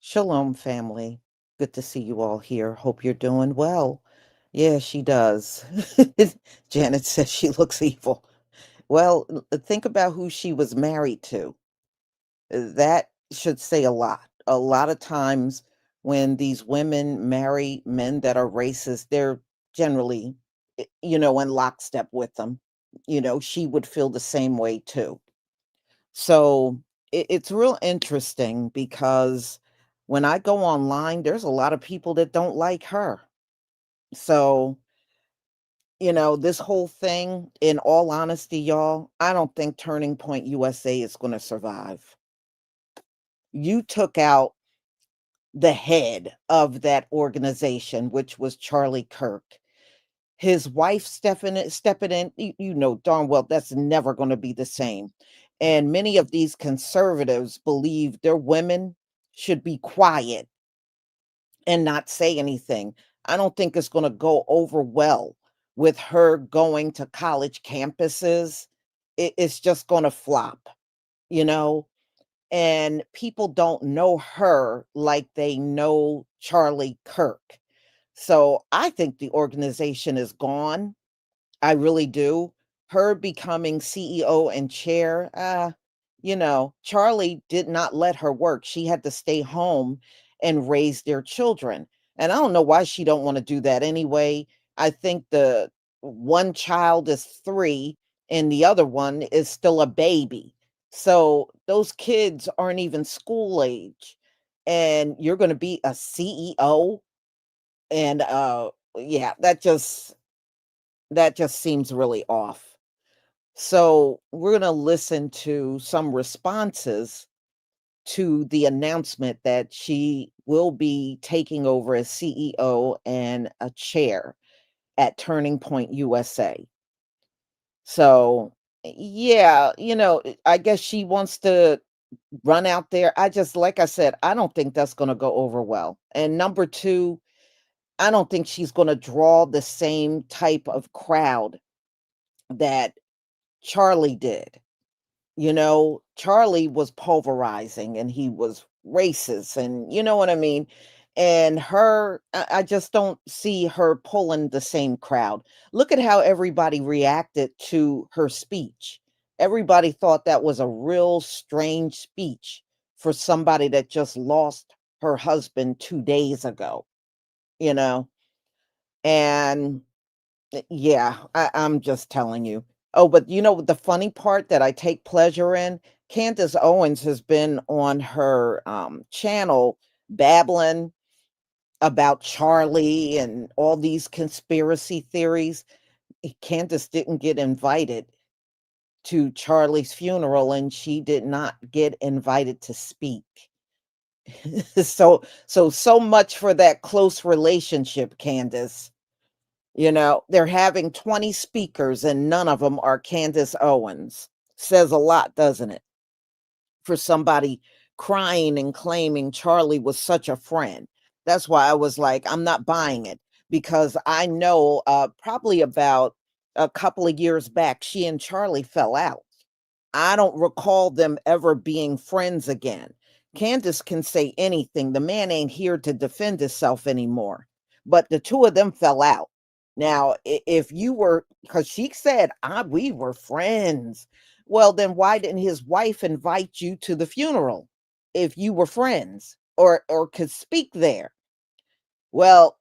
Shalom, family. Good to see you all here. Hope you're doing well. Yeah, she does. Janet says she looks evil. Well, think about who she was married to. That should say a lot. A lot of times when these women marry men that are racist, they're generally, in lockstep with them. She would feel the same way too. So it's real interesting because when I go online, there's a lot of people that don't like her. So, this whole thing, in all honesty, y'all, I don't think Turning Point USA is going to survive. You took out the head of that organization, which was Charlie Kirk. His wife stepping in, you know darn well that's never gonna be the same. And many of these conservatives believe their women should be quiet and not say anything. I don't think it's gonna go over well with her going to college campuses. It's just gonna flop, you know? And people don't know her like they know Charlie Kirk. So I think the organization is gone. I really do. Her becoming CEO and chair, Charlie did not let her work. She had to stay home and raise their children. And I don't know why she don't want to do that anyway. I think the one child is 3 and the other one is still a baby. So those kids aren't even school age. And you're going to be a CEO and yeah, that just seems really off. So we're going to listen to some responses to the announcement that she will be taking over as CEO and a chair at Turning Point USA. So, yeah, I guess she wants to run out there. Like I said, I don't think that's going to go over well. And number two, I don't think she's going to draw the same type of crowd that Charlie did. Charlie was pulverizing and he was racist and you know what I mean? And I just don't see her pulling the same crowd. Look at how everybody reacted to her speech. Everybody thought that was a real strange speech for somebody that just lost her husband 2 days ago, you know? And yeah, I'm just telling you. Oh, but the funny part that I take pleasure in? Candace Owens has been on her channel babbling about Charlie and all these conspiracy theories. Candace didn't get invited to Charlie's funeral and she did not get invited to speak. So much for that close relationship, Candace. They're having 20 speakers and none of them are Candace Owens. Says a lot, doesn't it? For somebody crying and claiming Charlie was such a friend. That's why I was like, I'm not buying it because I know probably about a couple of years back, she and Charlie fell out. I don't recall them ever being friends again. Candace can say anything. The man ain't here to defend himself anymore. But the two of them fell out. Now, if you were, because she said, we were friends. Well, then why didn't his wife invite you to the funeral if you were friends or could speak there? Well,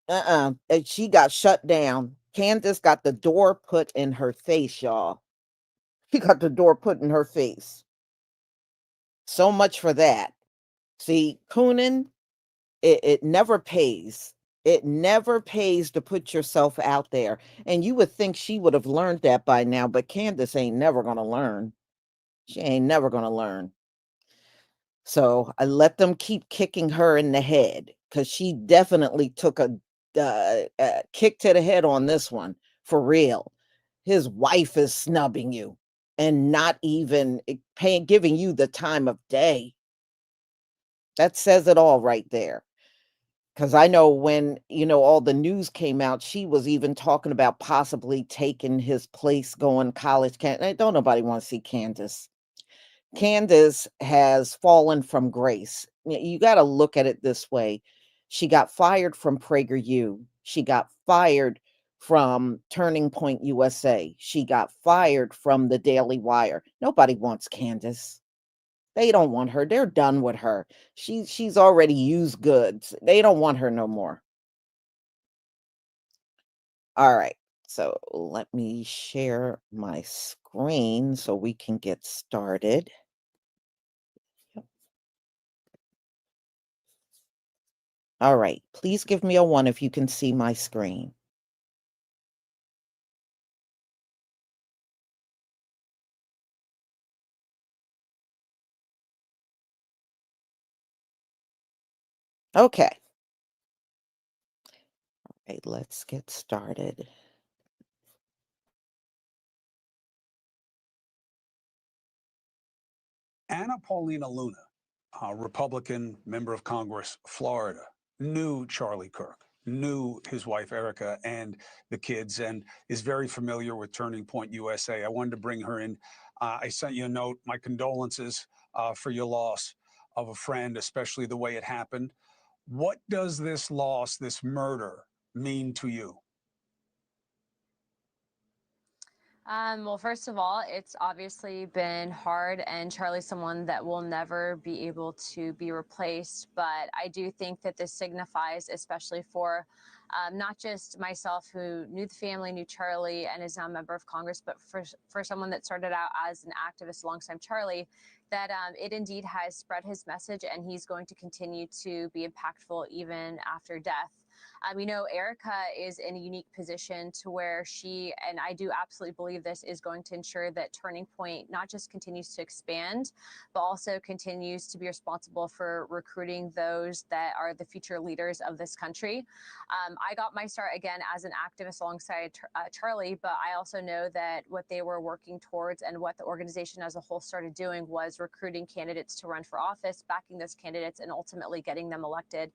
and she got shut down. Candace got the door put in her face, y'all. She got the door put in her face. So much for that. See, Coonan, it never pays. It never pays to put yourself out there. And you would think she would have learned that by now, but Candace ain't never going to learn. She ain't never going to learn. So I let them keep kicking her in the head because she definitely took a kick to the head on this one for real. His wife is snubbing you and not even paying, giving you the time of day. That says it all right there. Because I know when, all the news came out, she was even talking about possibly taking his place going college. Don't nobody want to see Candace. Candace has fallen from grace. You got to look at it this way. She got fired from PragerU. She got fired from Turning Point USA. She got fired from the Daily Wire. Nobody wants Candace. They don't want her. They're done with her. She's already used goods. They don't want her no more. All right. So let me share my screen so we can get started. Yep. All right. Please give me a 1 if you can see my screen. Okay. All right, let's get started. Anna Paulina Luna, a Republican member of Congress, Florida, knew Charlie Kirk, knew his wife Erika and the kids, and is very familiar with Turning Point USA. I wanted to bring her in. I sent you a note, my condolences for your loss of a friend, especially the way it happened. What does this loss, this murder, mean to you? Well, first of all, it's obviously been hard, and Charlie's someone that will never be able to be replaced. But I do think that this signifies, especially for not just myself, who knew the family, knew Charlie, and is now a member of Congress, but for someone that started out as an activist alongside Charlie, that it indeed has spread his message, and he's going to continue to be impactful even after death. Erika is in a unique position to where she, and I do absolutely believe this, is going to ensure that Turning Point not just continues to expand, but also continues to be responsible for recruiting those that are the future leaders of this country. I got my start again as an activist alongside Charlie, but I also know that what they were working towards and what the organization as a whole started doing was recruiting candidates to run for office, backing those candidates, and ultimately getting them elected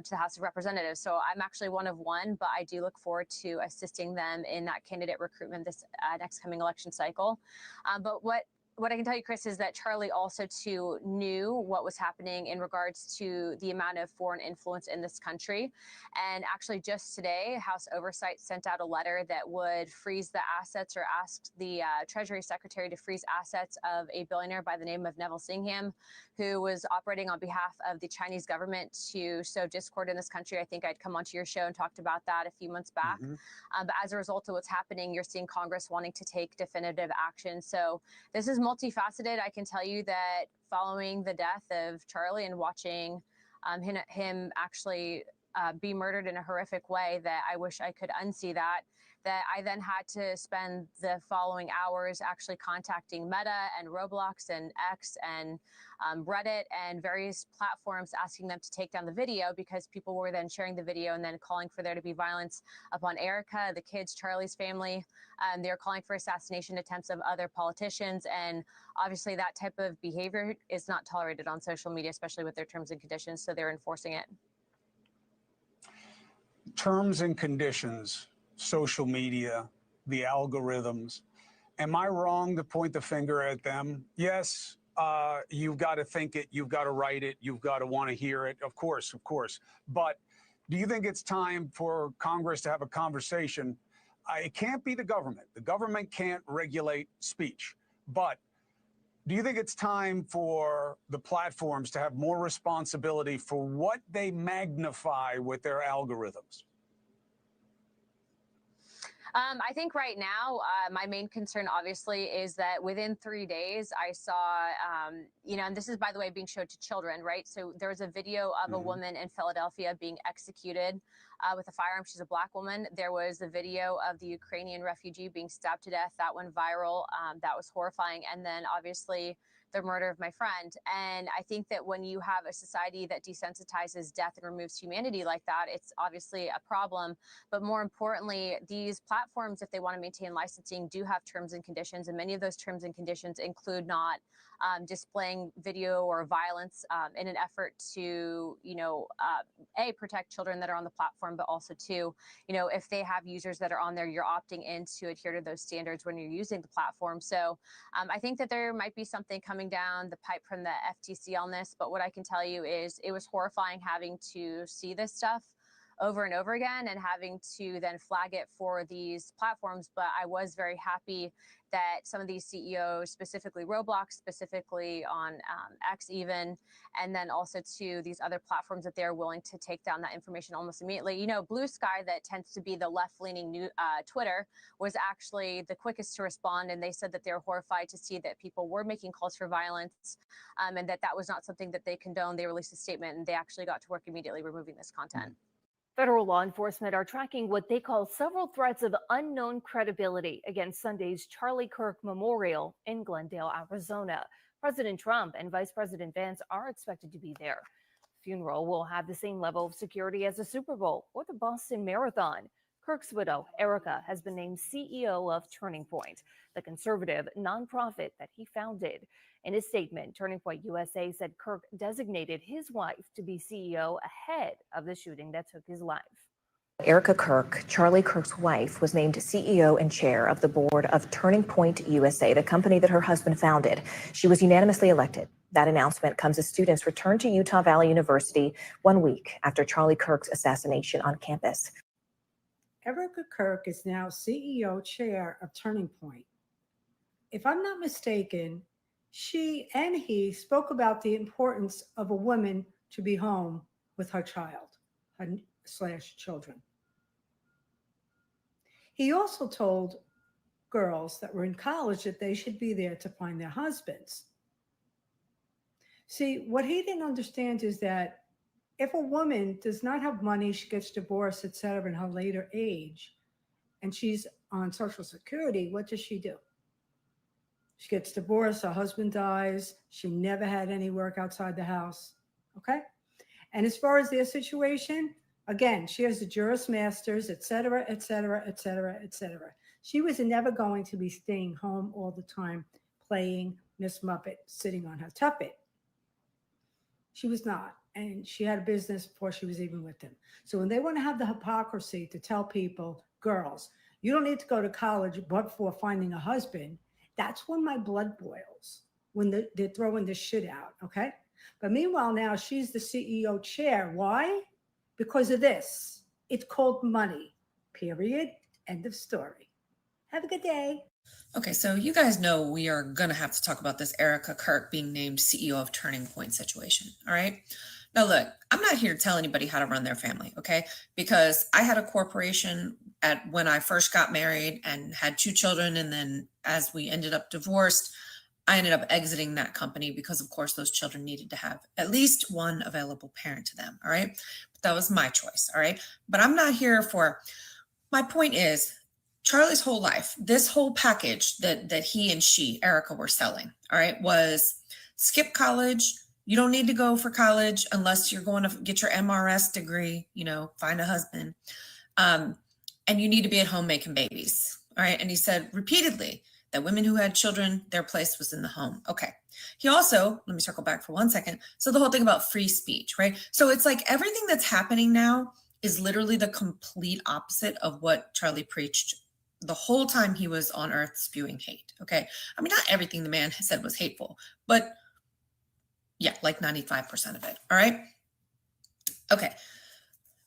to the House of Representatives. So I'm actually one of one, but I do look forward to assisting them in that candidate recruitment this next coming election cycle. But what I can tell you, Chris, is that Charlie also too knew what was happening in regards to the amount of foreign influence in this country. And actually just today, House Oversight sent out a letter that would freeze the assets, or asked the Treasury Secretary to freeze assets of a billionaire by the name of Neville Singham, who was operating on behalf of the Chinese government to sow discord in this country. I think I'd come onto your show and talked about that a few months back. But as a result of what's happening, you're seeing Congress wanting to take definitive action. So this is multifaceted. I can tell you that following the death of Charlie and watching him actually be murdered in a horrific way, that I wish I could unsee that I then had to spend the following hours actually contacting Meta and Roblox and X and Reddit and various platforms, asking them to take down the video, because people were then sharing the video and then calling for there to be violence upon Erika, the kids, Charlie's family. They're calling for assassination attempts of other politicians. And obviously that type of behavior is not tolerated on social media, especially with their terms and conditions. So they're enforcing it. Terms and conditions, social media, the algorithms. Am I wrong to point the finger at them? Yes, you've got to think it, you've got to write it, you've got to want to hear it. Of course, of course. But do you think it's time for Congress to have a conversation? It can't be the government. The government can't regulate speech. But do you think it's time for the platforms to have more responsibility for what they magnify with their algorithms? I think right now, my main concern, obviously, is that within 3 days, I saw, and this is, by the way, being showed to children, right? So there was a video of a woman in Philadelphia being executed with a firearm. She's a Black woman. There was a video of the Ukrainian refugee being stabbed to death. That went viral. That was horrifying. And then, obviously, the murder of my friend. And I think that when you have a society that desensitizes death and removes humanity like that, it's obviously a problem. But more importantly, these platforms, if they want to maintain licensing, do have terms and conditions. And many of those terms and conditions include not displaying video or violence in an effort to, A, protect children that are on the platform, but also two, if they have users that are on there, you're opting in to adhere to those standards when you're using the platform. So I think that there might be something coming down the pipe from the FTC on this, but what I can tell you is it was horrifying having to see this stuff over and over again and having to then flag it for these platforms. But I was very happy that some of these CEOs, specifically Roblox, specifically on X even, and then also to these other platforms, that they're willing to take down that information almost immediately. Blue Sky, that tends to be the left-leaning new Twitter, was actually the quickest to respond, and they said that they're horrified to see that people were making calls for violence, and that was not something that they condoned. They released a statement, and they actually got to work immediately removing this content. Federal law enforcement are tracking what they call several threats of unknown credibility against Sunday's Charlie Kirk Memorial in Glendale, Arizona. President Trump and Vice President Vance are expected to be there. The funeral will have the same level of security as the Super Bowl or the Boston Marathon. Kirk's widow, Erika, has been named CEO of Turning Point, the conservative nonprofit that he founded. In a statement, Turning Point USA said Kirk designated his wife to be CEO ahead of the shooting that took his life. Erika Kirk, Charlie Kirk's wife, was named CEO and chair of the board of Turning Point USA, the company that her husband founded. She was unanimously elected. That announcement comes as students returned to Utah Valley University 1 week after Charlie Kirk's assassination on campus. Erika Kirk is now CEO chair of Turning Point. If I'm not mistaken, she and he spoke about the importance of a woman to be home with her child / children. He also told girls that were in college that they should be there to find their husbands. See, what he didn't understand is that if a woman does not have money, she gets divorced, etc., in her later age, and she's on Social Security, what does she do? She gets divorced, her husband dies, she never had any work outside the house, okay? And as far as their situation, again, she has the Juris Masters, etc., etc., etc., etc. She was never going to be staying home all the time playing Miss Muppet, sitting on her tuppet. She was not. And she had a business before she was even with him. So when they want to have the hypocrisy to tell people, girls, you don't need to go to college but for finding a husband, that's when my blood boils, when they're throwing this shit out, okay? But meanwhile, now she's the CEO chair. Why? Because of this. It's called money, period. End of story. Have a good day. Okay, so you guys know we are going to have to talk about this Erika Kirk being named CEO of Turning Point situation, all right? Now, look, I'm not here to tell anybody how to run their family, okay? Because I had a corporation when I first got married and had 2 children, and then as we ended up divorced, I ended up exiting that company because, of course, those children needed to have at least one available parent to them, all right? But that was my choice, all right? But I'm not here for, my point is, Charlie's whole life, this whole package that he and she, Erika, were selling, all right, was skip college. You don't need to go for college unless you're going to get your MRS degree, find a husband. And you need to be at home making babies. All right. And he said repeatedly that women who had children, their place was in the home. Okay. He also, let me circle back for 1 second. So the whole thing about free speech, right? So it's like everything that's happening now is literally the complete opposite of what Charlie preached the whole time he was on earth spewing hate. Okay. I mean, not everything the man said was hateful, but yeah, like 95% of it. All right. Okay,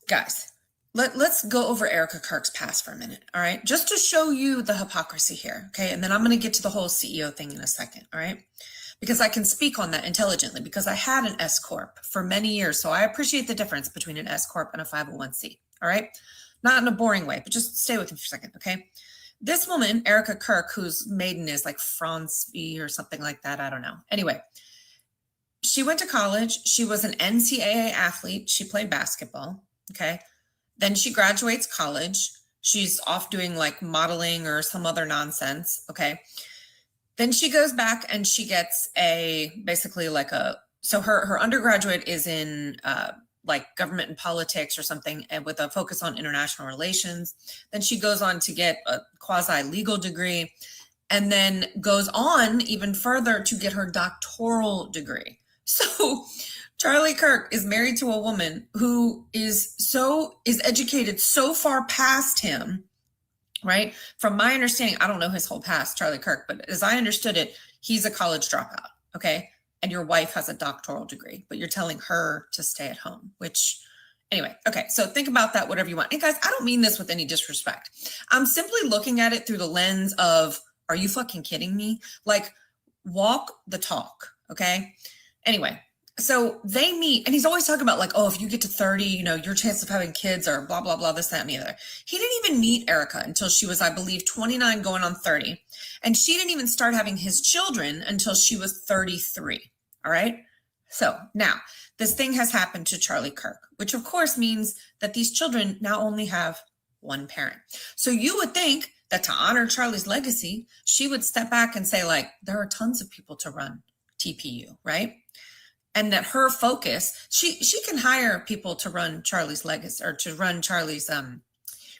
guys, let's go over Erika Kirk's past for a minute. All right. Just to show you the hypocrisy here. Okay. And then I'm going to get to the whole CEO thing in a second. All right. Because I can speak on that intelligently because I had an S Corp for many years. So I appreciate the difference between an S Corp and a 501c. All right. Not in a boring way, but just stay with me for a second. Okay. This woman, Erika Kirk, whose maiden is like Fransby or something like that. I don't know. Anyway. She went to college. She was an NCAA athlete. She played basketball. Okay. Then she graduates college. She's off doing like modeling or some other nonsense. Okay. Then she goes back and she gets so her undergraduate is in like government and politics or something, and with a focus on international relations. Then she goes on to get a quasi legal degree. and then goes on even further to get her doctoral degree. So Charlie Kirk is married to a woman who is educated so far past him, right? From my understanding, I don't know his whole past, Charlie Kirk, but as I understood it, he's a college dropout, okay? And your wife has a doctoral degree, but you're telling her to stay at home, which anyway, okay, so think about that, whatever you want. And guys, I don't mean this with any disrespect. I'm simply looking at it through the lens of, are you fucking kidding me? Like, walk the talk, okay? Anyway, so they meet, and he's always talking about like, oh, if you get to 30, you know, your chance of having kids are blah, blah, blah, this, that, and the other. He didn't even meet Erika until she was, I believe, 29 going on 30. And she didn't even start having his children until she was 33, all right? So now, this thing has happened to Charlie Kirk, which of course means that these children now only have one parent. So you would think that to honor Charlie's legacy, she would step back and say like, there are tons of people to run TPU, right? And that her focus, she can hire people to run Charlie's legacy or to run Charlie's,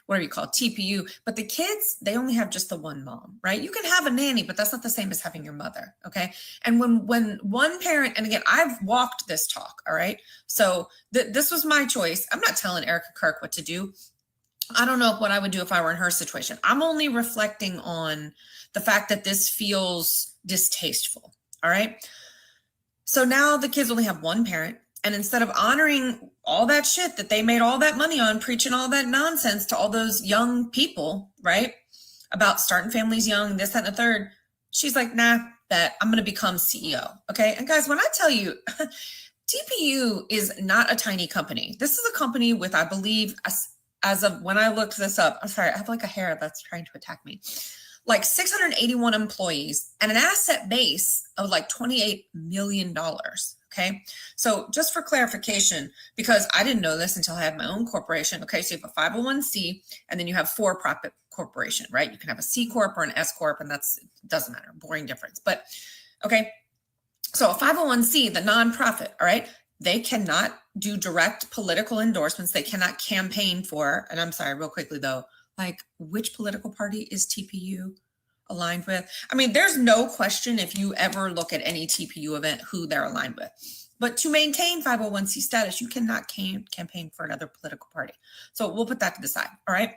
whatever you call it, TPU, but the kids, they only have just the one mom, right? You can have a nanny, but that's not the same as having your mother, okay? And when one parent, and again, I've walked this talk, all right? So this was my choice. I'm not telling Erika Kirk what to do. I don't know what I would do if I were in her situation. I'm only reflecting on the fact that this feels distasteful, all right? So now the kids only have one parent. And instead of honoring all that shit that they made all that money on, preaching all that nonsense to all those young people, right? About starting families young, this, that, and the third. She's like, nah, that I'm going to become CEO. Okay. And guys, when I tell you, TPU is not a tiny company. This is a company with, I believe, as of when I looked this up, I'm sorry, I have like a hair that's trying to attack me. Like 681 employees and an asset base of like $28 million. Okay. So just for clarification, because I didn't know this until I had my own corporation. Okay. So you have a 501c and then you have for-profit corporation, right? You can have a C Corp or an S Corp, and it doesn't matter. Boring difference. But okay. So a 501c, the nonprofit, all right, they cannot do direct political endorsements. They cannot campaign for, and I'm sorry, real quickly though, like which political party is TPU aligned with? I mean, there's no question if you ever look at any TPU event who they're aligned with. But to maintain 501c status, you cannot campaign for another political party. So we'll put that to the side, all right?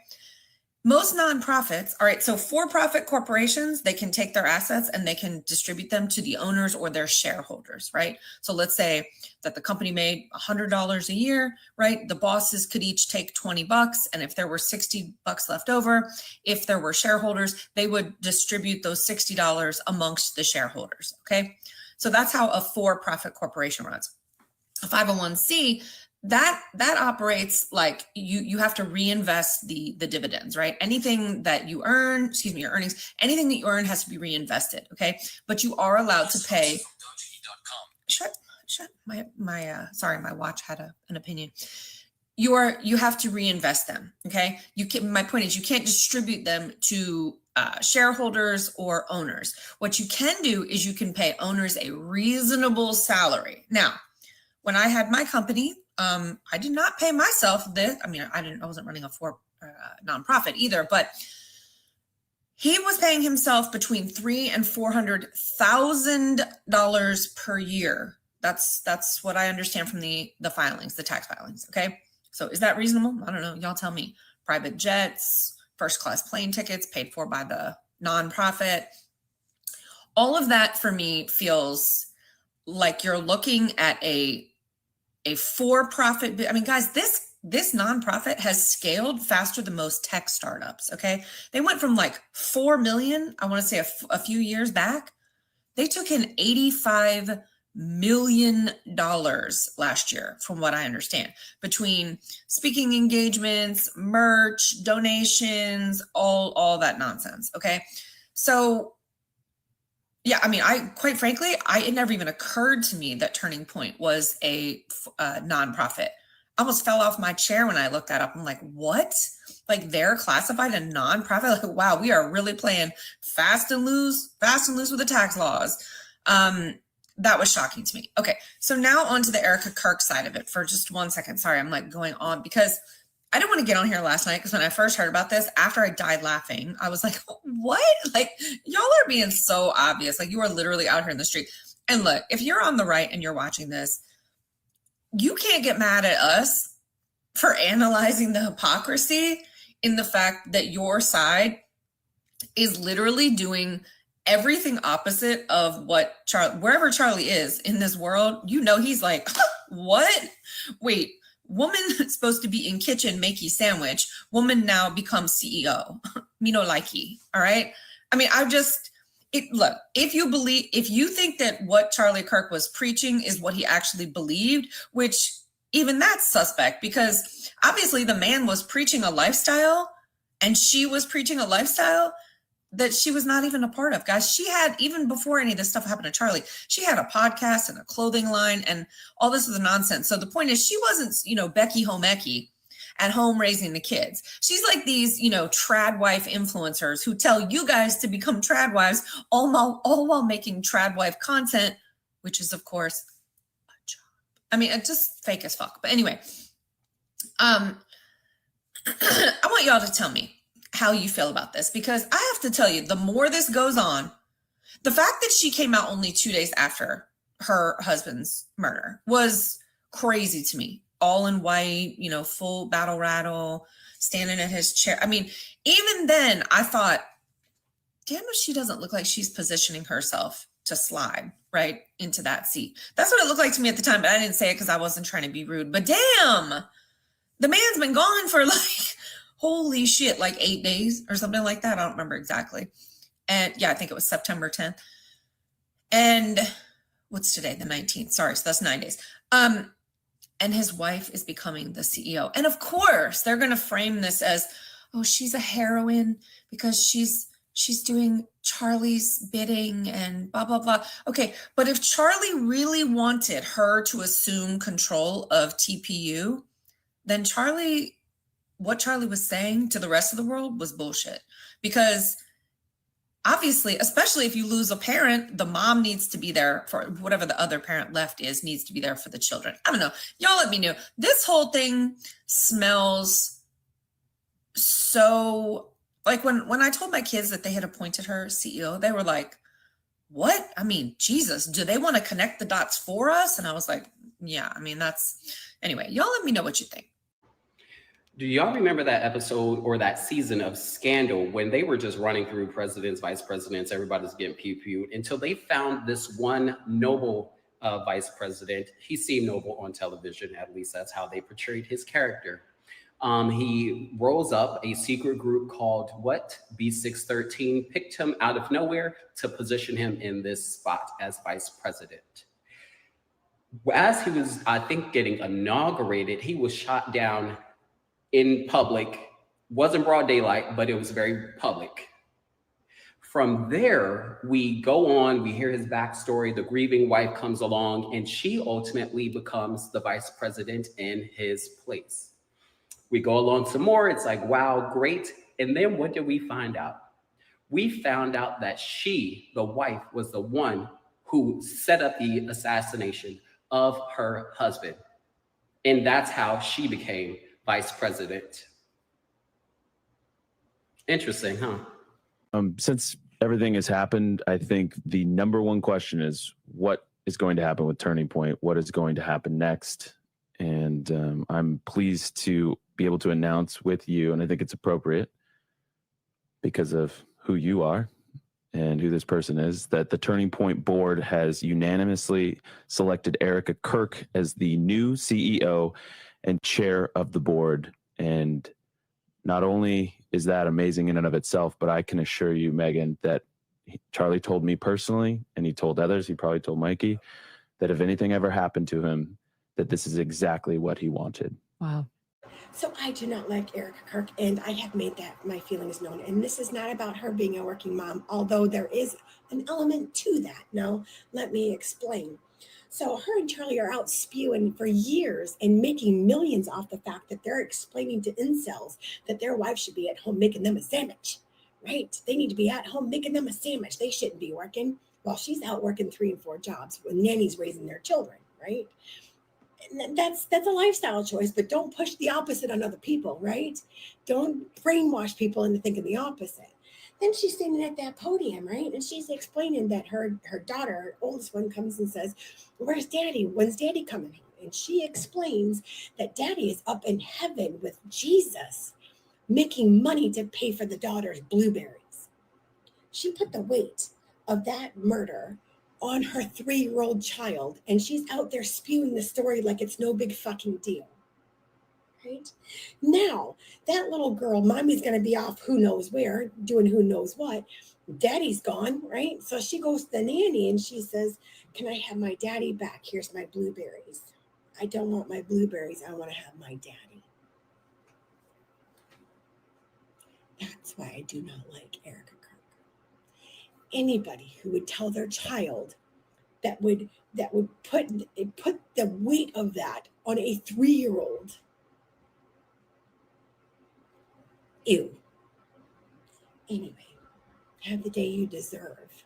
Most nonprofits, all right, so for-profit corporations, they can take their assets and they can distribute them to the owners or their shareholders, right? So let's say that the company made $100 a year, right? The bosses could each take $20, and if there were $60 left over, if there were shareholders, they would distribute those $60 amongst the shareholders, okay? So that's how a for-profit corporation runs. A 501c, that operates like you have to reinvest the dividends, right? Anything that you earn, your earnings, anything that you earn has to be reinvested, okay? But you are allowed to pay. Shut. Sorry, my watch had an opinion. You have to reinvest them, okay? My point is you can't distribute them to shareholders or owners. What you can do is you can pay owners a reasonable salary. Now, when I had my company, I did not pay myself this. I mean, I wasn't running a nonprofit either, but he was paying himself between $300,000 and $400,000 per year. That's what I understand from the filings, the tax filings. Okay. So is that reasonable? I don't know. Y'all tell me. Private jets, first class plane tickets paid for by the nonprofit. All of that for me feels like you're looking at a for-profit. I mean, guys, this nonprofit has scaled faster than most tech startups. Okay. They went from like 4 million, I want to say a few years back. They took in $85 million last year, from what I understand, between speaking engagements, merch, donations, all that nonsense. Okay. So yeah, I mean, quite frankly, it never even occurred to me that Turning Point was a nonprofit. I almost fell off my chair when I looked that up. I'm like, what? Like they're classified a nonprofit? Like, wow, we are really playing fast and loose with the tax laws. That was shocking to me. Okay, so now on to the Erika Kirk side of it for just 1 second. Sorry, I'm like going on because I didn't want to get on here last night because when I first heard about this, after I died laughing, I was like, what? Like, y'all are being so obvious. Like, you are literally out here in the street. And look, if you're on the right and you're watching this, you can't get mad at us for analyzing the hypocrisy in the fact that your side is literally doing everything opposite of what wherever Charlie is in this world. You know, he's like, what? Wait, woman supposed to be in kitchen making sandwich. Woman now becomes CEO. Me no likey. All right. I mean, look, if you think that what Charlie Kirk was preaching is what he actually believed, which even that's suspect, because obviously the man was preaching a lifestyle and she was preaching a lifestyle that she was not even a part of. Guys, she had, even before any of this stuff happened to Charlie, she had a podcast and a clothing line and all this is nonsense. So the point is, she wasn't, Becky Homecki at home raising the kids. She's like these, trad wife influencers who tell you guys to become trad wives, all while making trad wife content, which is, of course, a job. I mean, it's just fake as fuck. But anyway, I want y'all to tell me how you feel about this, because I have to tell you, the more this goes on, the fact that she came out only 2 days after her husband's murder was crazy to me. All in white, full battle rattle, standing at his chair. I mean, even then I thought, damn if she doesn't look like she's positioning herself to slide right into that seat. That's what it looked like to me at the time, but I didn't say it because I wasn't trying to be rude. But damn, the man's been gone for like, holy shit, like 8 days or something like that. I don't remember exactly. And yeah, I think it was September 10th. And what's today? The 19th. Sorry. So that's 9 days. And his wife is becoming the CEO. And of course, they're going to frame this as, oh, she's a heroine because she's doing Charlie's bidding and blah, blah, blah. Okay, but if Charlie really wanted her to assume control of TPU, then what Charlie was saying to the rest of the world was bullshit. Because obviously, especially if you lose a parent, the mom needs to be there for whatever the other parent left is, needs to be there for the children. I don't know. Y'all let me know. This whole thing smells so like when I told my kids that they had appointed her CEO, they were like, what? I mean, Jesus, do they want to connect the dots for us? And I was like, yeah, I mean, anyway, y'all let me know what you think. Do y'all remember that episode or that season of Scandal when they were just running through presidents, vice presidents, everybody's getting pew-pewed until they found this one noble vice president? He seemed noble on television, at least that's how they portrayed his character. He rose up, a secret group called B613 picked him out of nowhere to position him in this spot as vice president. As he was, I think, getting inaugurated, he was shot down in public. Wasn't broad daylight, but it was very public. From there, we go on, we hear his backstory. The grieving wife comes along and she ultimately becomes the vice president in his place. We go along some more, it's like, wow, great. And then what did we find out? We found out that she, the wife, was the one who set up the assassination of her husband. And that's how she became vice president. Interesting, huh? Since everything has happened, I think the number one question is what is going to happen with Turning Point? What is going to happen next? And I'm pleased to be able to announce with you, and I think it's appropriate because of who you are and who this person is, that the Turning Point board has unanimously selected Erika Kirk as the new CEO and chair of the board. And not only is that amazing in and of itself, but I can assure you, Megan, that Charlie told me personally, and he told others, he probably told Mikey, that if anything ever happened to him, that this is exactly what he wanted. Wow. So I do not like Erika Kirk, and I have made that my feelings known. And this is not about her being a working mom, although there is an element to that. Now, let me explain. So her and Charlie are out spewing for years and making millions off the fact that they're explaining to incels that their wife should be at home making them a sandwich, right? They need to be at home making them a sandwich. They shouldn't be working while she's out working 3 and 4 jobs when nannies raising their children, right? That's a lifestyle choice, but don't push the opposite on other people, right? Don't brainwash people into thinking the opposite. Then she's standing at that podium, right? And she's explaining that her daughter, her oldest one, comes and says, "Where's Daddy? When's Daddy coming home?" And she explains that Daddy is up in heaven with Jesus, making money to pay for the daughter's blueberries. She put the weight of that murder on her 3-year-old child, and she's out there spewing the story like it's no big fucking deal. Right? Now, that little girl, mommy's going to be off who knows where, doing who knows what. Daddy's gone, right? So she goes to the nanny and she says, "Can I have my daddy back? Here's my blueberries." "I don't want my blueberries. I want to have my daddy." That's why I do not like Erika Kirk. Anybody who would tell their child that would put the weight of that on a 3-year-old. Ew. Anyway, have the day you deserve.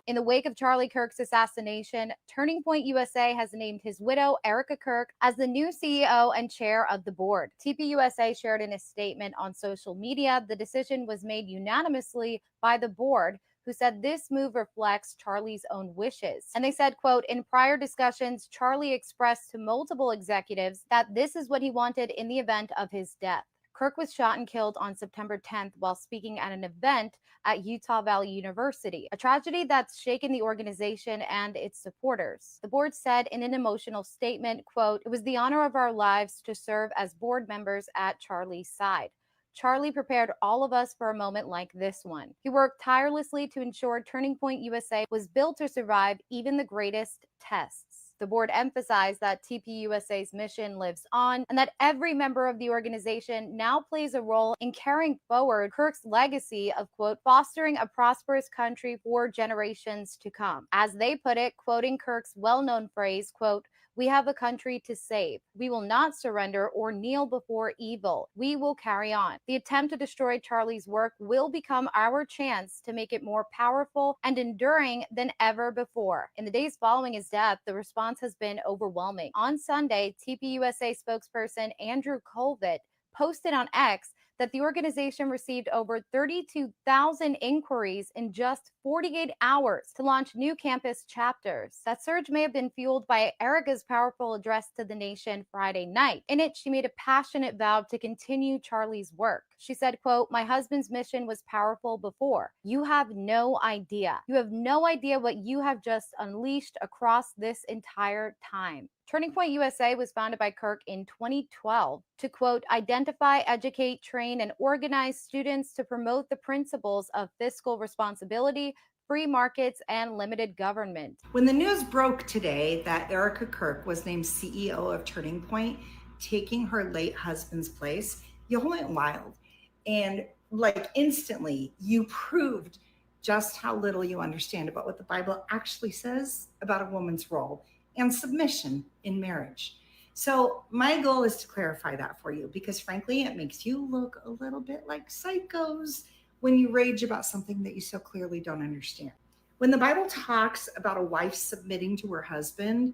In the wake of Charlie Kirk's assassination, Turning Point USA has named his widow, Erika Kirk, as the new CEO and chair of the board. TPUSA shared in a statement on social media the decision was made unanimously by the board, who said this move reflects Charlie's own wishes. And they said, quote, "In prior discussions, Charlie expressed to multiple executives that this is what he wanted in the event of his death." Kirk was shot and killed on September 10th while speaking at an event at Utah Valley University, a tragedy that's shaken the organization and its supporters. The board said in an emotional statement, quote, "It was the honor of our lives to serve as board members at Charlie's side. Charlie prepared all of us for a moment like this one. He worked tirelessly to ensure Turning Point USA was built to survive even the greatest tests." The board emphasized that TPUSA's mission lives on and that every member of the organization now plays a role in carrying forward Kirk's legacy of, quote, "fostering a prosperous country for generations to come." As they put it, quoting Kirk's well-known phrase, quote, "We have a country to save. We will not surrender or kneel before evil. We will carry on. The attempt to destroy Charlie's work will become our chance to make it more powerful and enduring than ever before." In the days following his death, the response has been overwhelming. On Sunday, TPUSA spokesperson Andrew Colvett posted on X that the organization received over 32,000 inquiries in just 48 hours to launch new campus chapters. That surge may have been fueled by Erika's powerful address to the nation Friday night. In it, she made a passionate vow to continue Charlie's work. She said, quote, "My husband's mission was powerful before. You have no idea. You have no idea what you have just unleashed across this entire time." Turning Point USA was founded by Kirk in 2012 to, quote, "identify, educate, train, and organize students to promote the principles of fiscal responsibility, free markets, and limited government." When the news broke today that Erika Kirk was named CEO of Turning Point, taking her late husband's place, you went wild. And like instantly, you proved just how little you understand about what the Bible actually says about a woman's role and submission in marriage. So my goal is to clarify that for you, because frankly, it makes you look a little bit like psychos when you rage about something that you so clearly don't understand. When the Bible talks about a wife submitting to her husband,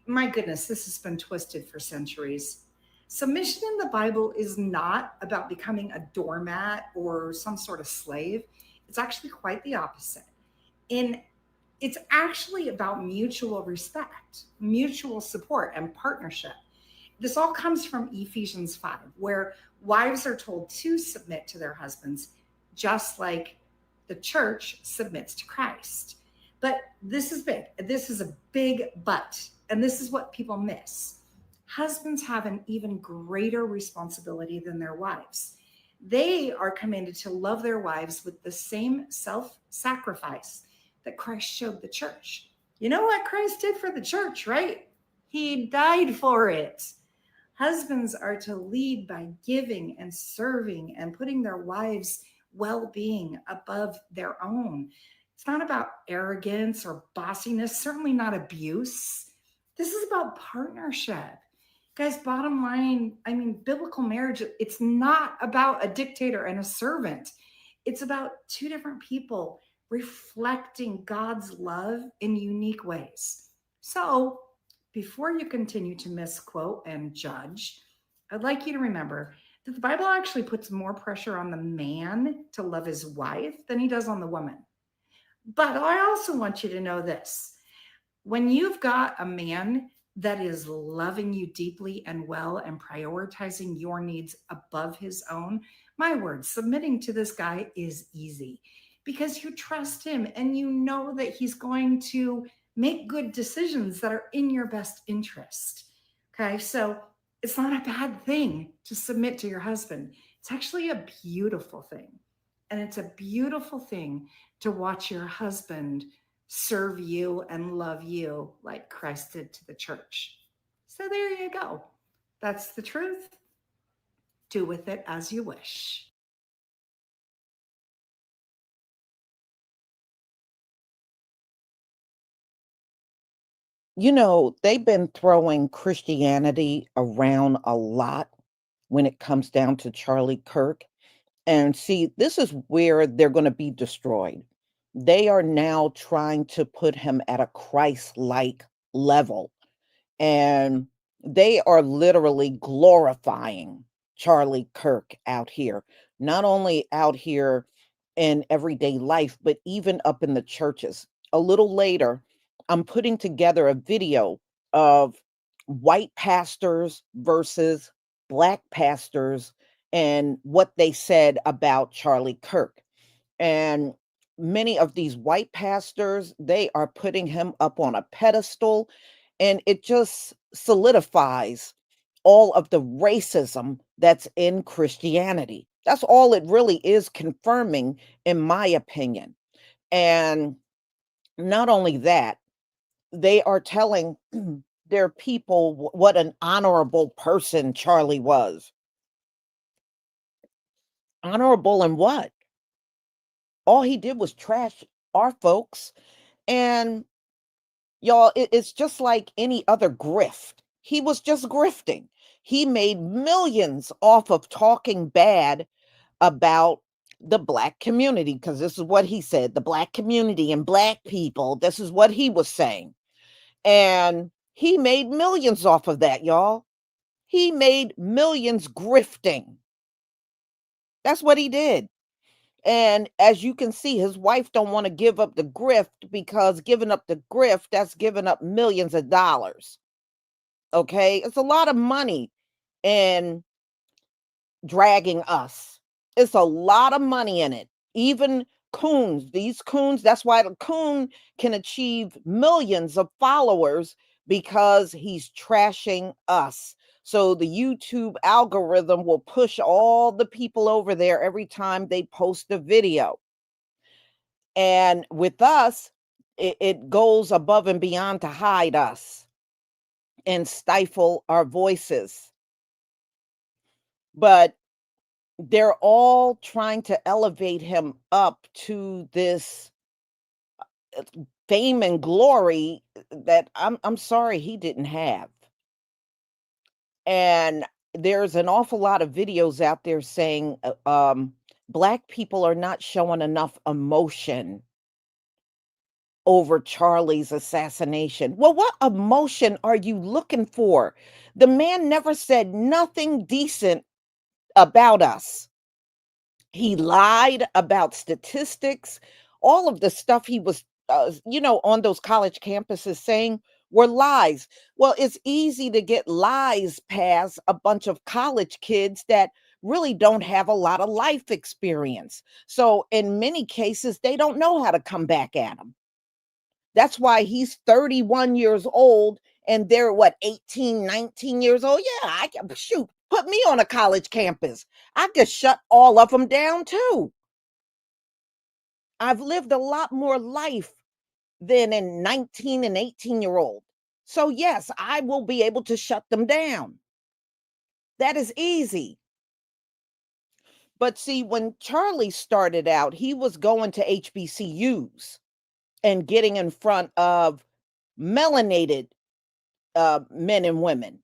my goodness, this has been twisted for centuries. Submission in the Bible is not about becoming a doormat or some sort of slave. It's actually quite the opposite. It's actually about mutual respect, mutual support, and partnership. This all comes from Ephesians 5, where wives are told to submit to their husbands, just like the church submits to Christ. But this is big. This is a big but, and this is what people miss. Husbands have an even greater responsibility than their wives. They are commanded to love their wives with the same self-sacrifice that Christ showed the church. You know what Christ did for the church, right? He died for it. Husbands are to lead by giving and serving and putting their wives' well-being above their own. It's not about arrogance or bossiness, certainly not abuse. This is about partnership. Guys, bottom line, biblical marriage, it's not about a dictator and a servant. It's about two different people reflecting God's love in unique ways. So before you continue to misquote and judge, I'd like you to remember that the Bible actually puts more pressure on the man to love his wife than he does on the woman. But I also want you to know this. When you've got a man that is loving you deeply and well and prioritizing your needs above his own, my word, submitting to this guy is easy because you trust him and you know that he's going to make good decisions that are in your best interest. Okay, so it's not a bad thing to submit to your husband. It's actually a beautiful thing. And it's a beautiful thing to watch your husband serve you and love you like Christ did to the church. So there you go. That's the truth. Do with it as you wish. You know, they've been throwing Christianity around a lot when it comes down to Charlie Kirk. And see, this is where they're going to be destroyed. They are now trying to put him at a Christ-like level. And they are literally glorifying Charlie Kirk out here, not only out here in everyday life, but even up in the churches. A little later, I'm putting together a video of white pastors versus black pastors and what they said about Charlie Kirk. And many of these white pastors, they are putting him up on a pedestal, and it just solidifies all of the racism that's in Christianity. That's all it really is confirming, in my opinion. And not only that, they are telling their people what an honorable person Charlie was. Honorable in what? All he did was trash our folks. And y'all, it's just like any other grift. He was just grifting. He made millions off of talking bad about the black community, because this is what he said, the black community and black people. This is what he was saying. And he made millions off of that, y'all. He made millions grifting. That's what he did. And as you can see, his wife don't want to give up the grift, because giving up the grift, that's giving up millions of dollars. Okay? It's a lot of money in dragging us. It's a lot of money in it. Even coons, these coons, that's why the coon can achieve millions of followers, because he's trashing us. So the YouTube algorithm will push all the people over there every time they post a video. And with us, it goes above and beyond to hide us and stifle our voices. But they're all trying to elevate him up to this fame and glory that I'm sorry he didn't have. And there's an awful lot of videos out there saying black people are not showing enough emotion over Charlie's assassination. Well, what emotion are you looking for? The man never said nothing decent about us. He lied about statistics. All of the stuff he was, on those college campuses saying were lies. Well, it's easy to get lies past a bunch of college kids that really don't have a lot of life experience. So in many cases, they don't know how to come back at him. That's why he's 31 years old and they're 18, 19 years old. Yeah, I can shoot. Put me on a college campus. I could shut all of them down too. I've lived a lot more life than a 19 and 18-year-old. So yes, I will be able to shut them down. That is easy. But see, when Charlie started out, he was going to HBCUs and getting in front of melanated men and women.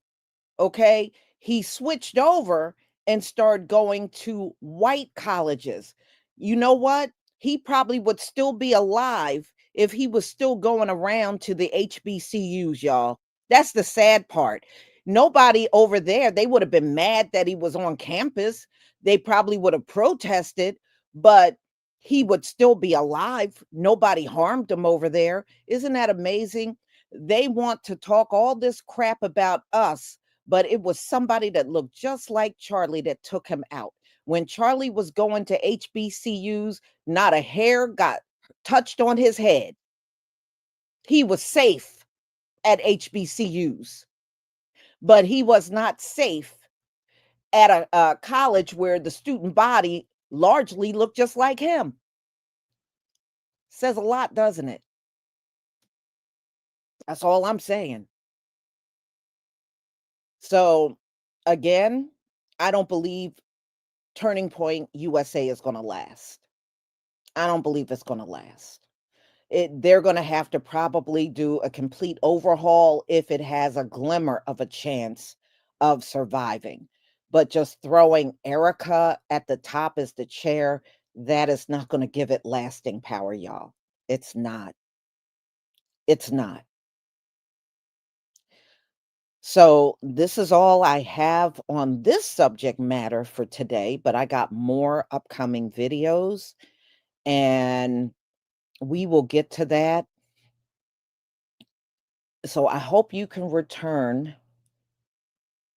Okay. He switched over and started going to white colleges. You know what? He probably would still be alive if he was still going around to the HBCUs, y'all. That's the sad part. Nobody over there, they would have been mad that he was on campus. They probably would have protested, but he would still be alive. Nobody harmed him over there. Isn't that amazing? They want to talk all this crap about us, but it was somebody that looked just like Charlie that took him out. When Charlie was going to HBCUs, not a hair got touched on his head. He was safe at HBCUs, but he was not safe at a college where the student body largely looked just like him. Says a lot, doesn't it? That's all I'm saying. So, again, I don't believe Turning Point USA is going to last. I don't believe it's going to last. They're going to have to probably do a complete overhaul if it has a glimmer of a chance of surviving. But just throwing Erika at the top as the chair, that is not going to give it lasting power, y'all. It's not. It's not. So this is all I have on this subject matter for today, but I got more upcoming videos and we will get to that. So I hope you can return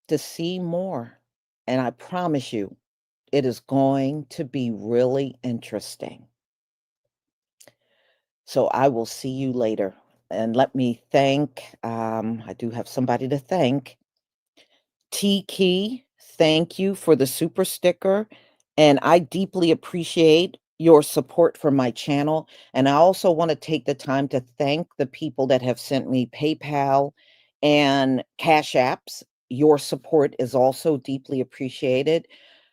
to see more. And I promise you, it is going to be really interesting. So I will see you later. And let me thank, I do have somebody to thank. T Key, thank you for the super sticker. And I deeply appreciate your support for my channel. And I also want to take the time to thank the people that have sent me PayPal and Cash Apps. Your support is also deeply appreciated.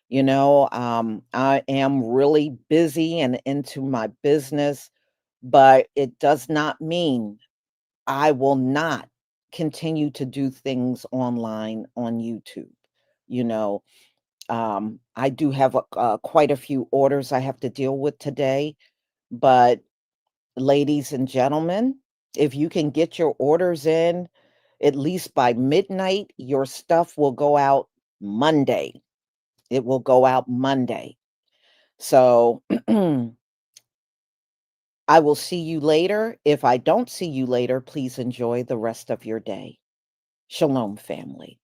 You know, I am really busy and into my business, but it does not mean I will not continue to do things online on YouTube. You know, I do have quite a few orders I have to deal with today, but ladies and gentlemen, if you can get your orders in at least by midnight, your stuff will go out Monday. It will go out Monday. So I will see you later. If I don't see you later, please enjoy the rest of your day. Shalom, family.